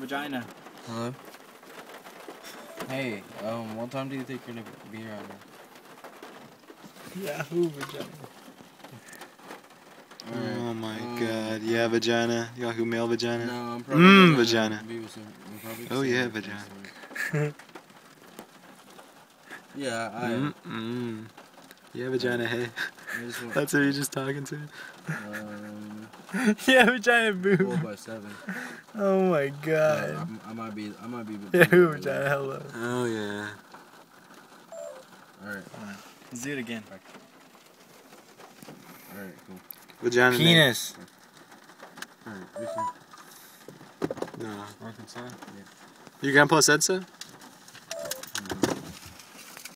vagina. Hello? Hey, what time do you think you're gonna be here on here? Yahoo vagina. Oh my god, yeah, vagina. Yahoo male vagina. No, I'm probably gonna vagina. be with some, I'm probably Oh seeing yeah, your vagina. friends. Yeah, Yeah, vagina, hey. That's who you're just talking to? Yeah, vagina boob. 4x7. Oh my god. I might be. Yahoo vagina, hello. Oh yeah. Alright. Let's do it again. Alright, cool. Vagina. Penis. Alright, we can. No. Arkansas? Yeah. Your grandpa said so?